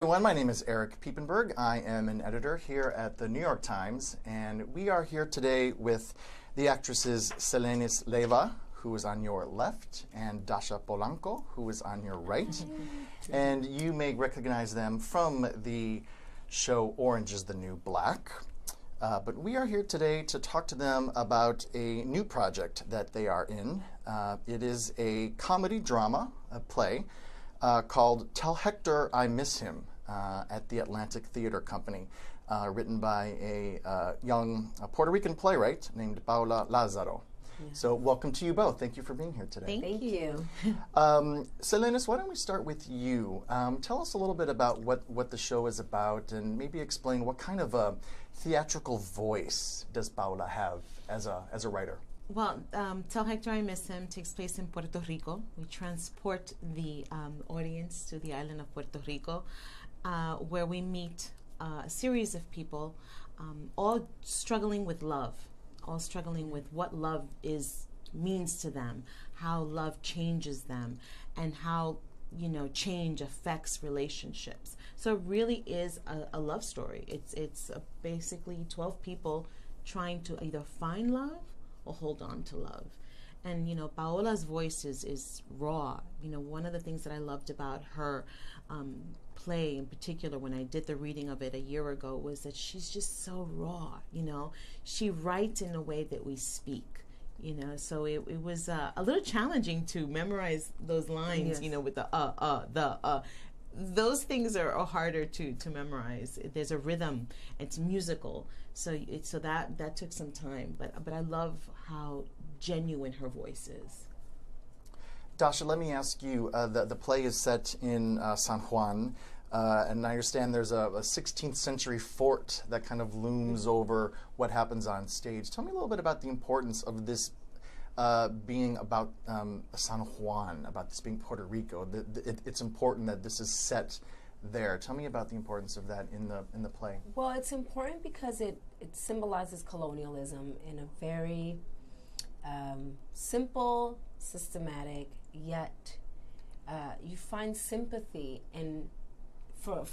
Everyone, my name is Eric Piepenberg. I am an editor here at the New York Times, and we are here today with the actresses Selenis Levya, who is on your left, and Dascha Polanco, who is on your right. And you may recognize them from the show Orange is the New Black. But we are here today to talk to them about a new project that they are in. It is a comedy drama, a play, called Tell Hector I Miss Him at the Atlantic Theater Company, written by a young Puerto Rican playwright named Paula Lázaro. Yeah. So welcome to you both. Thank you for being here today. Thank you. Selenis, why don't we start with you? Tell us a little bit about what the show is about, and maybe explain what kind of a theatrical voice does Paula have as a writer? Well, Tell Hector I Miss Him takes place in Puerto Rico. We transport the audience to the island of Puerto Rico, where we meet a series of people, all struggling with love, all struggling with what love means to them, how love changes them, and how change affects relationships. So it really is a love story. It's basically 12 people trying to either find love or hold on to love. And Paola's voice is raw. One of the things that I loved about her play in particular, when I did the reading of it a year ago, was that she's just so raw. She writes in a way that we speak. So it was a little challenging to memorize those lines. Yes. With the those things are harder to memorize. There's a rhythm. It's musical. So that took some time. But I love how genuine her voice is. Dascha, let me ask you, the play is set in San Juan, and I understand there's a 16th century fort that kind of looms over what happens on stage. Tell me a little bit about the importance of this being about San Juan, about this being Puerto Rico. It's important that this is set there. Tell me about the importance of that in the play. Well, it's important because it symbolizes colonialism in a very simple, systematic, yet you find sympathy. And I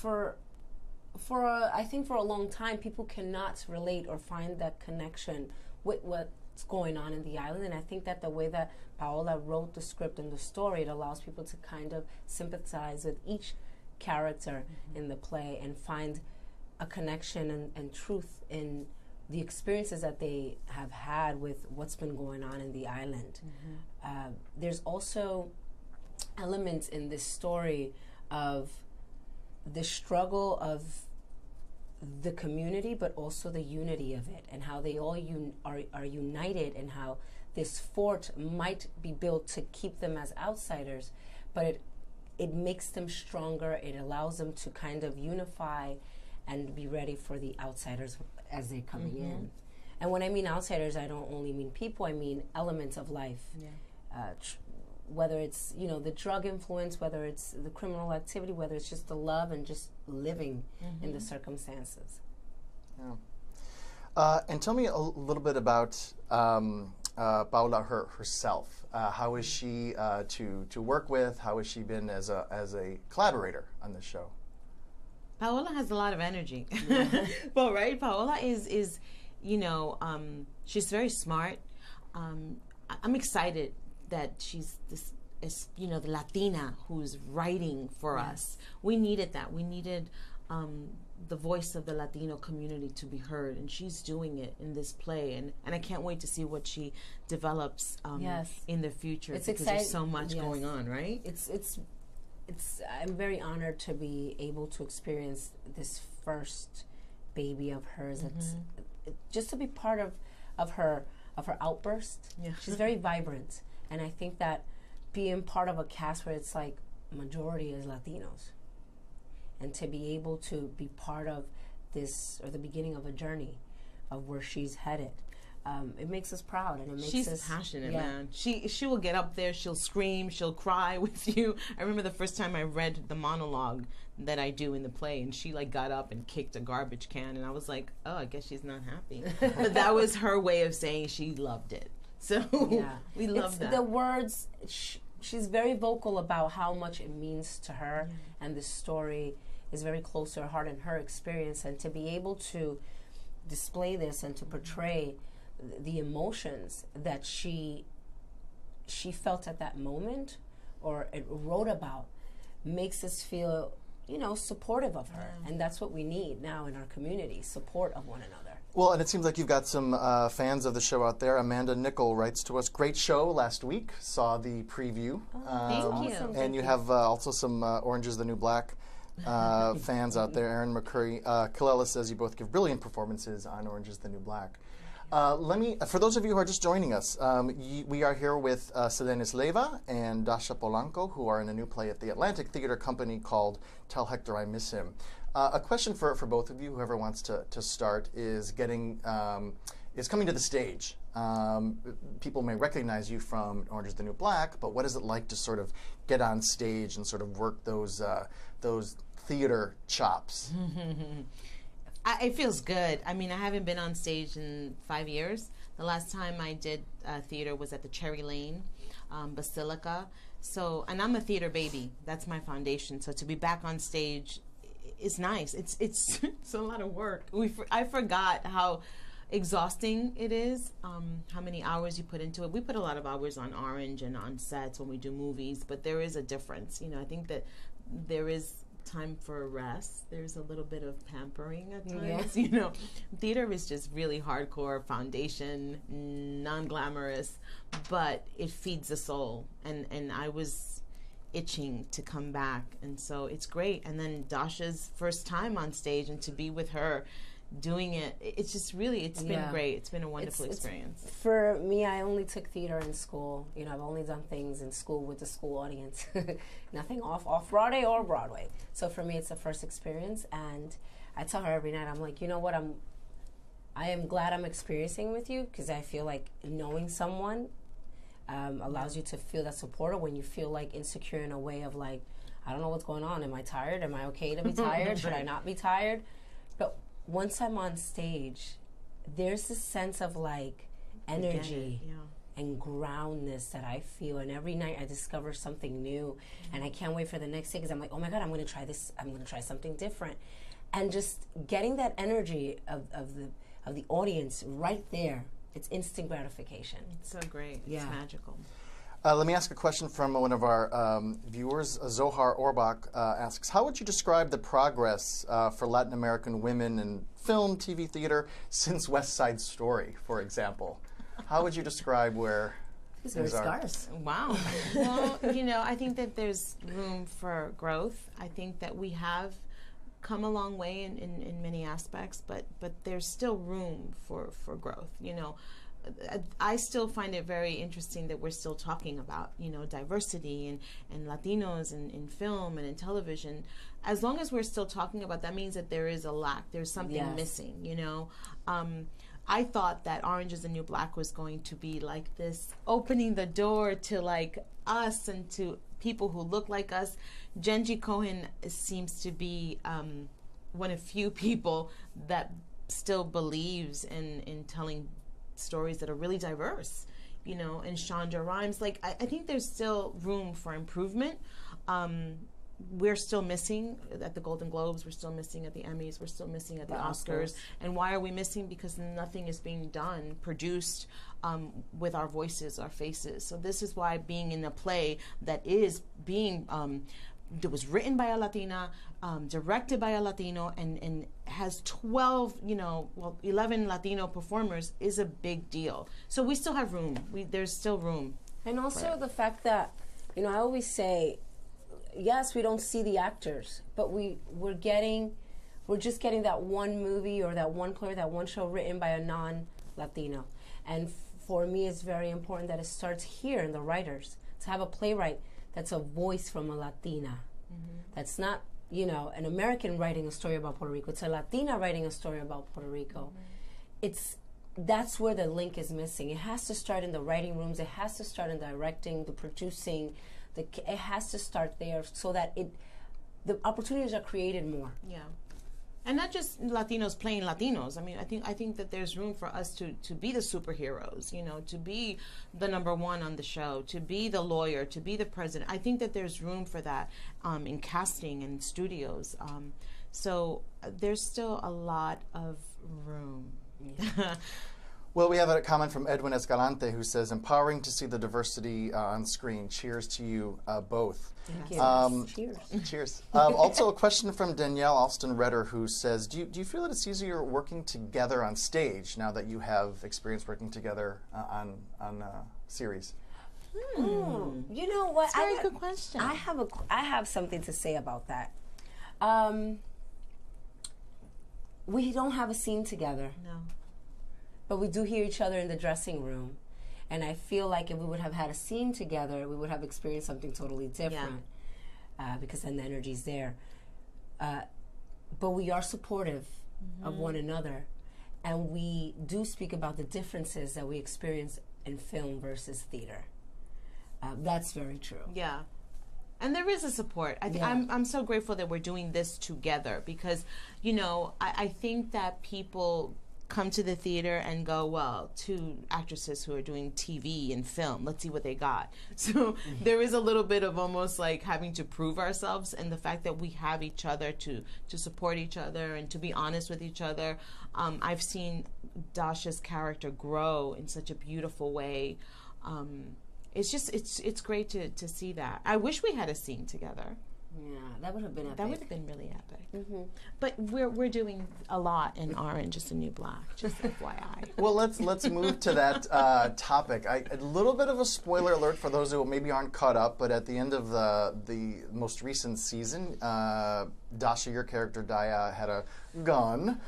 think for a long time people cannot relate or find that connection with what's going on in the island. And I think that the way that Paola wrote the script and the story, it allows people to kind of sympathize with each character in the play and find a connection and truth in the experiences that they have had with what's been going on in the island. There's also elements in this story of the struggle of the community, but also the unity of it, and how they all are united, and how this fort might be built to keep them as outsiders, but it makes them stronger. It allows them to kind of unify and be ready for the outsiders as they're coming in. And when I mean outsiders, I don't only mean people, I mean elements of life. Yeah. Whether it's, the drug influence, whether it's the criminal activity, whether it's just the love and just living in the circumstances. Yeah. And tell me a little bit about Paula herself. How is she to work with? How has she been as a collaborator on this show? Paola has a lot of energy. Well, right? Paola is she's very smart. I'm excited that she's this, the Latina who's writing for us. We needed that. We needed the voice of the Latino community to be heard, and she's doing it in this play. And I can't wait to see what she develops in the future, it's because exciting. There's so much going on, right? I'm very honored to be able to experience this first baby of hers. Just to be part of her outburst. Yeah. She's very vibrant. And I think that being part of a cast where it's like majority is Latinos, and to be able to be part of this, or the beginning of a journey of where she's headed, it makes us proud, and it makes she's us passionate, man. She will get up there, she'll scream, she'll cry with you. I remember the first time I read the monologue that I do in the play, and she got up and kicked a garbage can, and I was like, oh, I guess she's not happy. But that was her way of saying she loved it. So we love that. The words, she's very vocal about how much it means to her, and the story is very close to her heart and her experience, and to be able to display this and to portray the emotions that she felt at that moment or it wrote about makes us feel, you know, supportive of her. And that's what we need now in our community, support of one another. Well, and it seems like you've got some fans of the show out there. Amanda Nickel writes to us, great show last week, saw the preview. Thank you. Awesome. And you have also some Orange is the New Black fans out there. Aaron McCurry, Kalela says you both give brilliant performances on Orange is the New Black. For those of you who are just joining us, we are here with Selenis Levya and Dascha Polanco, who are in a new play at the Atlantic Theater Company called Tell Hector I Miss Him. A question for both of you, whoever wants to start, is coming to the stage. People may recognize you from Orange is the New Black, but what is it like to sort of get on stage and sort of work those theater chops? It feels good. I mean, I haven't been on stage in 5 years. The last time I did theater was at the Cherry Lane Basilica. So, and I'm a theater baby. That's my foundation. So to be back on stage is nice. It's a lot of work. I forgot how exhausting it is, how many hours you put into it. We put a lot of hours on Orange and on sets when we do movies, but there is a difference. You know, I think that there is time for rest. There's a little bit of pampering at times. You know, theater is just really hardcore foundation, non-glamorous, but it feeds the soul. And I was itching to come back, and so it's great. And then Dascha's first time on stage, and to be with her doing it, it's just really, it's been great. It's been a wonderful experience. For me, I only took theater in school. You know, I've only done things in school with the school audience. Nothing off Broadway or Broadway. So for me, it's the first experience, and I tell her every night, I'm like, you know what, I am glad I'm experiencing with you, because I feel like knowing someone allows you to feel that support, or when you feel like insecure in a way of like, I don't know what's going on. Am I tired? Am I okay to be tired? Should I not be tired? But once I'm on stage, there's this sense of like energy and groundness that I feel, and every night I discover something new, and I can't wait for the next day, because I'm like, oh my God, I'm going to try this. I'm going to try something different, and just getting that energy of the audience right there. It's instant gratification. It's so great. It's magical. Let me ask a question from one of our viewers. Zohar Orbach asks, how would you describe the progress for Latin American women in film, TV, theater since West Side Story, for example? How would you describe where It's very scarce. Wow. Well, you know, I think that there's room for growth. I think that we have come a long way in many aspects, but there's still room for growth. You know, I still find it very interesting that we're still talking about, you know, diversity and Latinos in film and in television. As long as we're still talking about that, means that there is a lack. There's something missing, you know. I thought that Orange is the New Black was going to be like this, opening the door to like us and to people who look like us. Genji Cohen seems to be one of few people that still believes in telling stories that are really diverse, you know, and Shonda Rhimes. Like, I think there's still room for improvement. We're still missing at the Golden Globes, we're still missing at the Emmys, we're still missing at the Oscars. And why are we missing? Because nothing is being done, produced with our voices, our faces. So this is why being in a play that is being, that was written by a Latina, directed by a Latino, and has 11 Latino performers is a big deal. So we still have room. There's still room. And also the fact that, you know, I always say, yes, we don't see the actors, but we're just getting that one movie or that one play or that one show written by a non-Latino. And for me, it's very important that it starts here in the writers, to have a playwright that's a voice from a Latina. That's not, you know, an American writing a story about Puerto Rico. It's a Latina writing a story about Puerto Rico. That's where the link is missing. It has to start in the writing rooms. It has to start in directing, the producing. It has to start there so that the opportunities are created more. Yeah. And not just Latinos playing Latinos. I mean, I think that there's room for us to be the superheroes, you know, to be the number one on the show, to be the lawyer, to be the president. I think that there's room for that in casting and studios. So there's still a lot of room. Yeah. Well, we have a comment from Edwin Escalante who says, empowering to see the diversity on screen. Cheers to you both. Thank you. Cheers. Cheers. Also, a question from Danielle Alston-Redder who says, do you feel that it's easier working together on stage now that you have experience working together on series? You know what? That's a very good question. I have something to say about that. We don't have a scene together. No. But we do hear each other in the dressing room. And I feel like if we would have had a scene together, we would have experienced something totally different. Because then the energy's there. But we are supportive of one another. And we do speak about the differences that we experience in film versus theater. That's very true. Yeah. And there is a support. I'm so grateful that we're doing this together because, you know, I think that people come to the theater and go, well, two actresses who are doing TV and film, let's see what they got. So there is a little bit of almost like having to prove ourselves, and the fact that we have each other to support each other and to be honest with each other. I've seen Dascha's character grow in such a beautiful way. It's just, it's great to see that. I wish we had a scene together. Yeah, that would have been epic. That would have been really epic. But we're doing a lot in Orange is the New Black, just FYI. Well, let's move to that topic. A little bit of a spoiler alert for those who maybe aren't caught up, but at the end of the most recent season, Dascha, your character Daya, had a gun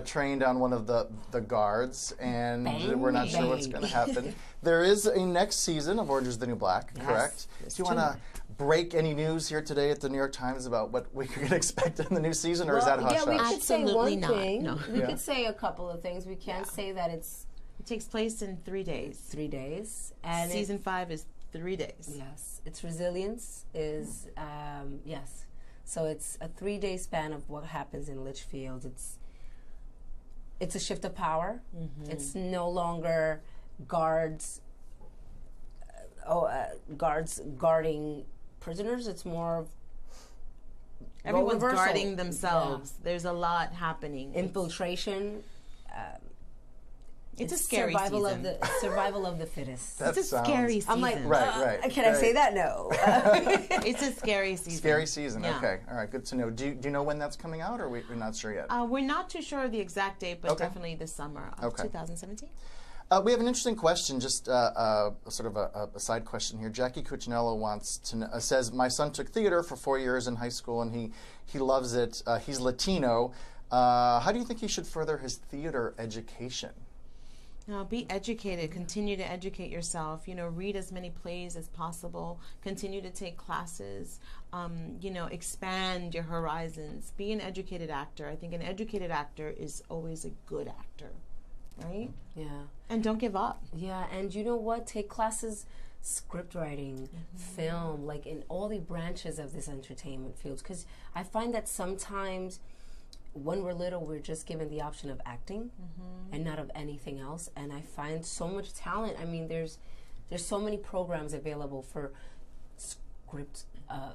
trained on one of the guards, and we're not sure what's going to happen. There is a next season of Orange is the New Black, correct? Do you want to break any news here today at the New York Times about what we can expect in the new season, or is that hush-hush? Yeah, we could say one thing. No. We could say a couple of things. We can't say that it takes place in 3 days. 3 days. And season 5 is 3 days. Yes. Its resilience is, yes. So it's a 3-day span of what happens in Litchfield. It's a shift of power. It's no longer guards guarding prisoners. It's more of everyone's guarding themselves. There's a lot happening. Infiltration. It's a scary survival season. survival of the fittest. That it's a scary season. I'm like, right. Can I say that? No. It's a scary season. Scary season. Yeah. Okay. All right. Good to know. Do you know when that's coming out, or we're not sure yet? We're not too sure of the exact date, but definitely this summer of 2017. We have an interesting question, just sort of a side question here. Jackie Cuccinello wants to says, my son took theater for 4 years in high school, and he loves it. He's Latino. How do you think he should further his theater education? Be educated. Continue to educate yourself. You know, read as many plays as possible. Continue to take classes. You know, expand your horizons. Be an educated actor. I think an educated actor is always a good actor. Right? Yeah. And don't give up. Yeah, and you know what? Take classes, script writing, film, like in all the branches of this entertainment field. Because I find that sometimes when we're little, we're just given the option of acting and not of anything else. And I find so much talent. I mean, there's so many programs available for script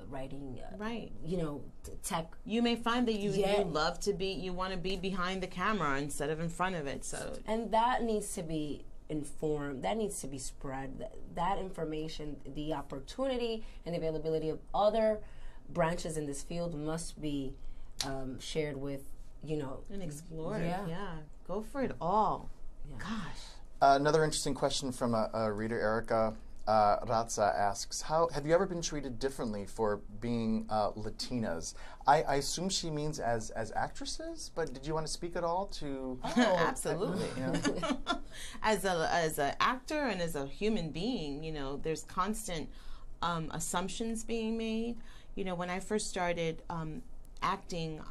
writing, right? You know, tech. You may find that you love to be, you want to be behind the camera instead of in front of it. So, and that needs to be informed. That needs to be spread. That information, the opportunity and the availability of other branches in this field must be shared with, you know, and explored. Yeah, go for it all. Yeah. Gosh. Another interesting question from a reader, Erica Raza asks, have you ever been treated differently for being Latinas? I assume she means as actresses, but did you want to speak at all to? Oh, absolutely. As an actor and as a human being, you know, there's constant assumptions being made. You know, when I first started acting,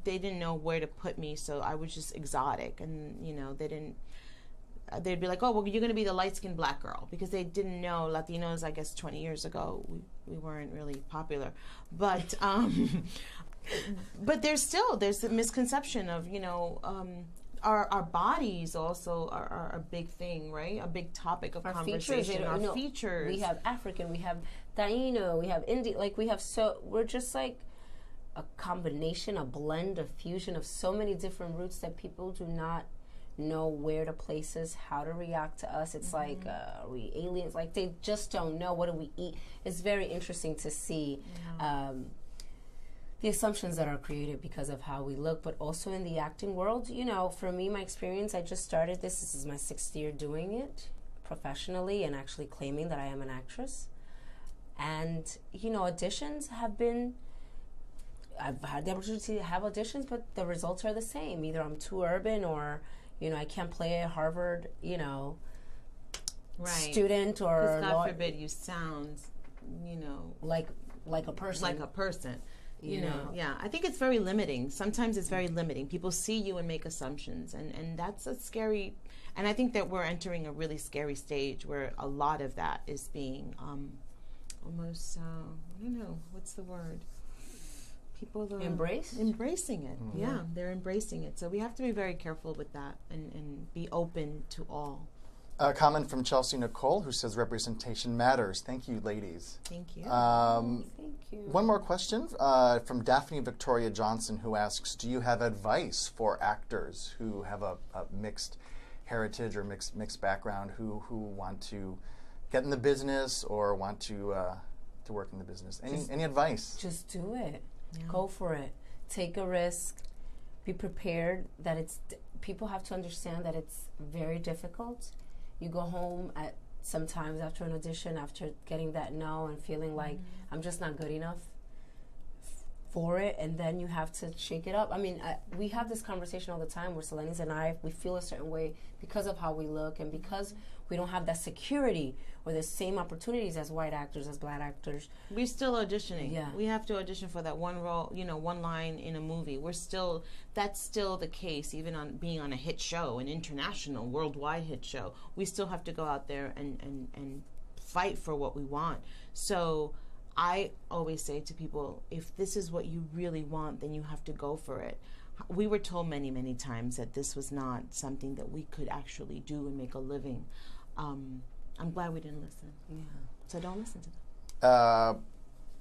they didn't know where to put me, so I was just exotic, and you know, they'd be like, oh, well, you're going to be the light-skinned black girl, because they didn't know Latinos. I guess 20 years ago we weren't really popular, but but there's a misconception of, you know, our bodies also are a big thing, right? A big topic of conversation. Our features. We have African, we have Taino, we have Indian. Like we're just like a combination, a blend, a fusion of so many different roots that people do not know where to place us, how to react to us. It's like, are we aliens? Like they just don't know. What do we eat? It's very interesting to see the assumptions that are created because of how we look, but also in the acting world. You know, for me, my experience, I just started this. This is my 6th year doing it professionally and actually claiming that I am an actress. And, you know, auditions have been, I've had the opportunity to have auditions, but the results are the same. Either I'm too urban or, you know, I can't play a Harvard, you know, student or... God forbid you sound, you know... Like a person. Like a person. You know, yeah. I think it's very limiting. Sometimes it's very limiting. People see you and make assumptions, and that's a scary... And I think that we're entering a really scary stage where a lot of that is being almost, I don't know, what's the word? People are embracing it. Mm-hmm. Yeah, they're embracing it. So we have to be very careful with that and be open to all. A comment from Chelsea Nicole who says representation matters. Thank you, ladies. Thank you. Thank you. One more question from Daphne Victoria Johnson, who asks, do you have advice for actors who have a mixed heritage or mixed background who want to get in the business or want to work in the business? Any advice? Just do it. Yeah. Go for it. Take a risk. Be prepared that people have to understand that it's very difficult. You go home sometimes after an audition, after getting that no and feeling like I'm just not good enough for it, and then you have to shake it up. I mean, we have this conversation all the time where Selenis and I, we feel a certain way because of how we look and because we don't have that security or the same opportunities as white actors, as black actors. We're still auditioning. Yeah. We have to audition for that one role, you know, one line in a movie. That's still the case, even on being on a hit show, an international, worldwide hit show. We still have to go out there and fight for what we want. So I always say to people, if this is what you really want, then you have to go for it. We were told many, many times that this was not something that we could actually do and make a living. I'm glad we didn't listen. Yeah. So don't listen to them.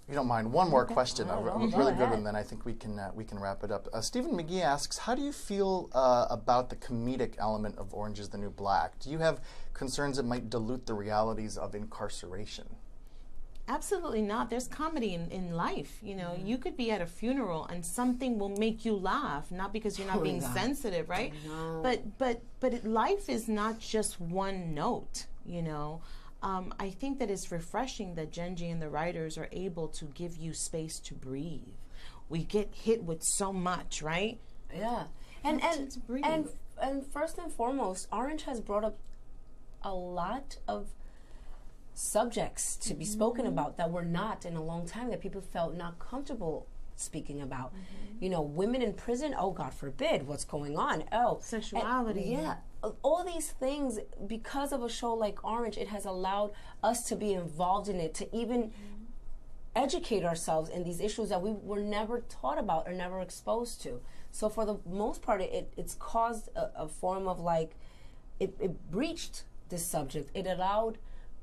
You don't mind, one more question, a really good one, then I think we can wrap it up. Stephen McGee asks, how do you feel about the comedic element of Orange is the New Black? Do you have concerns it might dilute the realities of incarceration? Absolutely not. There's comedy in life. You know, you could be at a funeral and something will make you laugh, not because you're not being sensitive, right? But life is not just one note, you know. I think that it's refreshing that Genji and the writers are able to give you space to breathe. We get hit with so much, right? Yeah. And first and foremost, Orange has brought up a lot of subjects to be spoken about that were not in a long time, that people felt not comfortable speaking about. You know, women in prison, oh God forbid, what's going on? Oh, sexuality. All these things, because of a show like Orange, it has allowed us to be involved in it, to even educate ourselves in these issues that we were never taught about or never exposed to. So for the most part, it's caused a form of like, it breached this subject. It allowed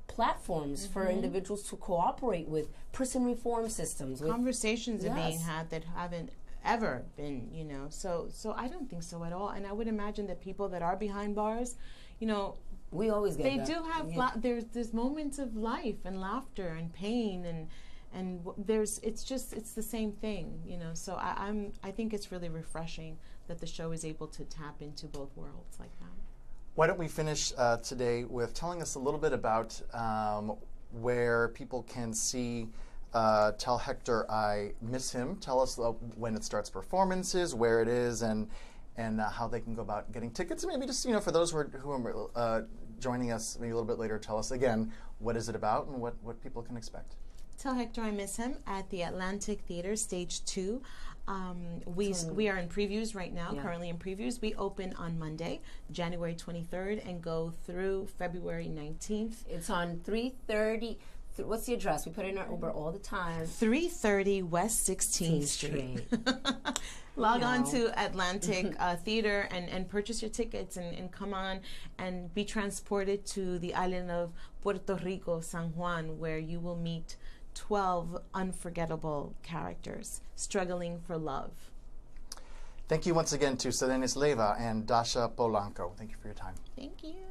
platforms for individuals to cooperate with prison reform systems. Conversations are being had that haven't ever been, you know. So I don't think so at all. And I would imagine that people that are behind bars, you know, we always get that. They do have there's moments of life and laughter and pain and it's the same thing, you know. So I think it's really refreshing that the show is able to tap into both worlds like that. Why don't we finish today with telling us a little bit about where people can see Tell Hector I Miss Him. Tell us when it starts performances, where it is, and how they can go about getting tickets. And maybe just, you know, for those who are joining us maybe a little bit later, tell us again, what is it about and what people can expect. Tell Hector I Miss Him at the Atlantic Theater, Stage 2. We are in previews right now, currently in previews. We open on Monday, January 23rd, and go through February 19th. It's on What's the address? We put it in our Uber all the time. 330 West 16th Street. Log on to Atlantic Theater and purchase your tickets and come on and be transported to the island of Puerto Rico, San Juan, where you will meet 12 unforgettable characters struggling for love. Thank you once again to Selenis Levya and Dascha Polanco. Thank you for your time. Thank you.